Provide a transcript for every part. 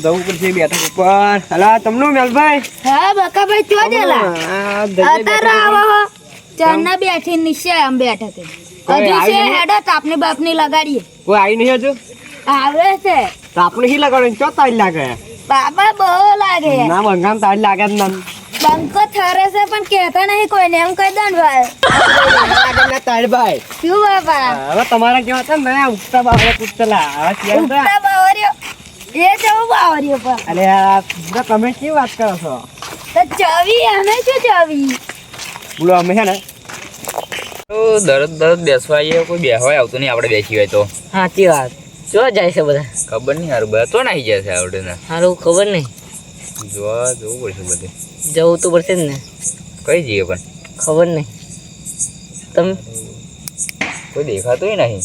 જવું પડશે બેઠક ઉપર. અલા તમનો મેલભાઈ. હા બકાભાઈ ક્યાં ગયેલા? અત્યારે આવો ચારના બેઠી નીચે આમ બેઠા તે હજુ છે હેડો તાપની બાપની લગાડીએ. કોઈ આવી નહીં હજુ? આવે છે તાપણી શી લગાડો ચો તાળી લાગે? બાબા બહુ લાગે. ના બંગામ તાળી લાગે જ ના. બંકો થરે છે પણ કહેતા નહીં કોઈને એમ કહી દે ને ભાઈ. તાળી ભાઈ શું બાપા? હવે તમારા કેવા હતા ને ઉગતા બાવરે કુતલા હવે ઉગતા બાવરિયો એ જવું બાવરિયો પર. અરે તમે કેવી વાત કરો છો? તો ચવી અમે શું ચવી? બોલો અમે હે ને તો દરદ બેસવા આવીએ કોઈ બેસવાય આવતું નહીં આપણે બેસી હોય તો. સાચી વાત. જો જાય છે બધા ખબર નહીં હારું બધા તો નાહી જાય છે આવડે ને. સારું ખબર નહીં. જોવા જવું પડશે બધે. જવું તો પડશે જ ને. કઈ જઈએ પણ ખબર નહીં. તમે કોઈ દેખાતું નહીં.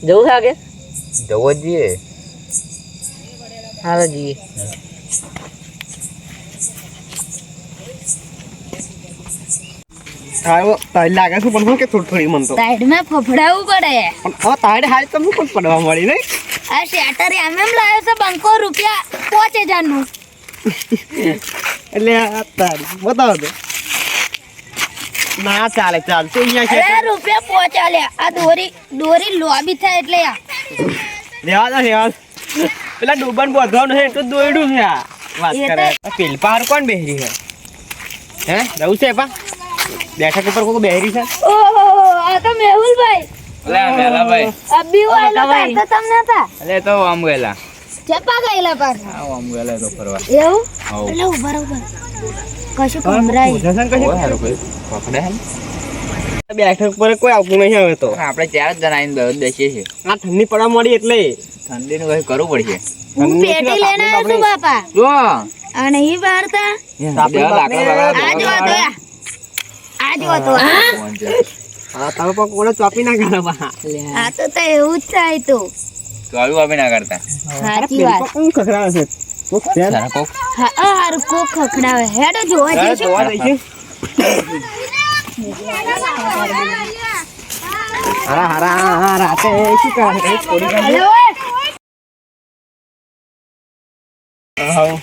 જવું છે આગળ? જવો જ જઈએ. હાલો જઈએ. તાળી લાગે છે પણ કે થોડી થોડી મન તો સાઈડમાં ફફડાવવું પડે. પણ હવે તાળી હાલ તમને પણ પડવા મળી નહીં. આ શેટર એમ લાવ્યો છે બંકો રૂપિયા 5000 નું. એટલે આ તાળી બતાવો તો. ના ચાલે ચાલશે અહીંયા છે. અરે રૂપિયા 5 આલ્યા. આ દોરી લોબી થાય એટલે આ રેવા દો પેલા ડૂબન બોધવાનું છે એટલું દોયડું છે. આ વાત કરે પેલ પાર કોણ બેહરી છે? હે રહું છે પા બેઠક ઉપર કોઈ બેહરી છે? ઓહો આ તો મેહુલભાઈ. અલે મેલા ભાઈ. અબી વાળો કાઢતો તમને હતા. અલે તો આમ ગયેલા. ચપા ગયેલા પાછા. હા આમ ગયેલા તો ફરવા. એવું? હાઉ. એટલે ઉભા કશું કમરાઈ. કોઈ હારું કોઈ પકડે હે. બેઠક ઉપર કોઈ આવતું નહીં હવે તો. આપણે 4 જણા આવીને દરદ બેસીએ છીએ. આ ઠંડી પડવા મળી એટલે ઠંડીનું કઈ કરવું પડશે. હું પેટી લઈને આવ્યો છું બાપા. જો આ નહીં બહારતા. આ જો તો હા તમે પણ કોને ચોપી ના કરો બા. આ તો એવું જ થાય તો. તો આવી વાપી ના કરતા. સાચી વાત. કોણ ખખડાવે છે? કોક છે? સારા કોક. હા હાર કોક ખખડાવે. હેડો જોવા જઈશું. જોવા દઈ છે. હારા રાતે શું કરે છે? થોડી કાઢી. હેલો ઓય. હા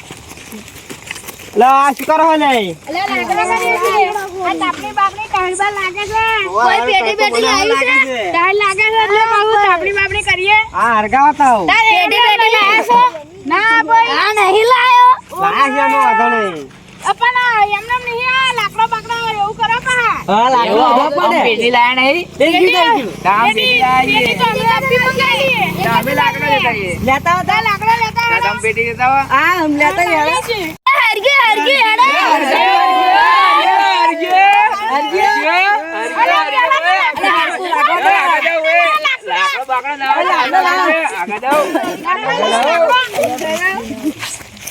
લા શું કરો હે નહીં? અલે લાકડા કરીએ છે. આ તાપની બાપની ટાળબા લાગે છે. કોઈ પેટી લાવી છે? ટાળ લાગે છે એટલે બહુ તાપની બાપની કરીએ. આ હરગાવા તાવ પેટી લાયા છો? ના ભાઈ. આ નહીં લાયો. લાયા છે નો વાંધો નહીં. પણ એમને નહીં આ લાકડો બાકડો એવું કરો પા. હા લાગો આવો પડે. પેટી લાયા નહીં. કામ પેટી લાવીએ. પેટી આપી મંગાવીએ. તમે લાકડા લેતા આવીએ. લેતા હતા લાકડો લેતા ના તમે પેટી લેતા આવો. આ હમ લેતા યાર હરગે હેડો.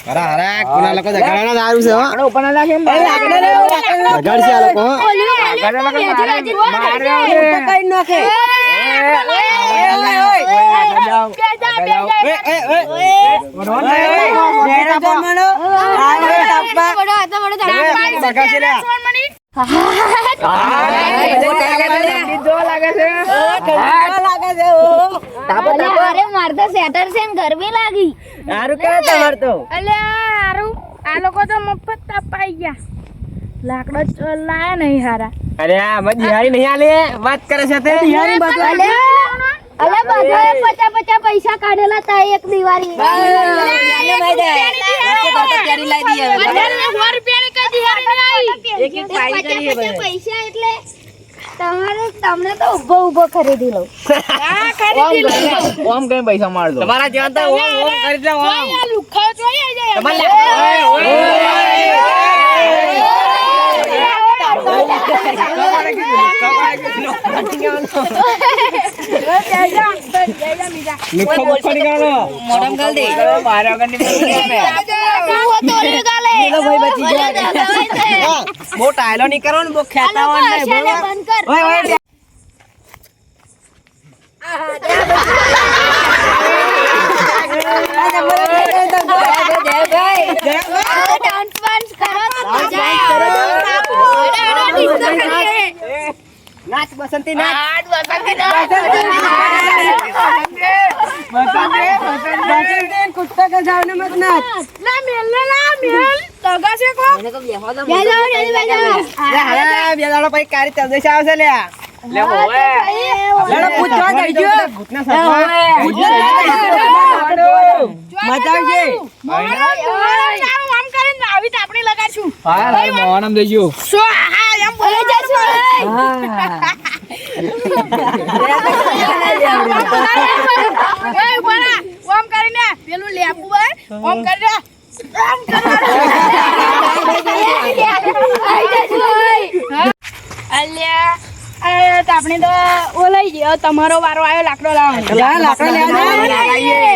અરે કોના લોકો જગાડવાના દારૂ છે હો જગાડશે આ લોકો કઈ નાખે મારતો સેટર છે ને ગરમી લાગી. સારું કરે તમાર તો હારું આ લોકો તો મફત તાપાઈ ગયા. લાકડો લાયા નહીં હારા. અરે આ મત દિહારી નહીં આલે વાત કરે છે તે દિહારી બાત અલે બધાએ 50 પૈસા કાઢેલા તા એક દિવાળી. પૈસા એટલે તમને તો ઉભો ખરીદી લઉં. ઓમ કઈ પૈસા માર દો. તમારા જેવા તો ઓમ કરી દે ઓમ લુખાઓ જોઈ જાય. બહુ ટાયલો નહીં કરો ને બહુ ખેતા નાચ બસંતી નાચ બે દાડો પછી કારી તરદેશ આવશે લ્યા લે હોવે લેડો પૂછવા જઈજો ભૂતના સપના મચાવજે હા મોહનમ દેજો પેલું લેબુ ઓમ કરી આપણે તો ઓલાઈ ગયો તમારો વારો આવ્યો લાકડો લાવવાનો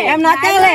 એમ ના ચાલે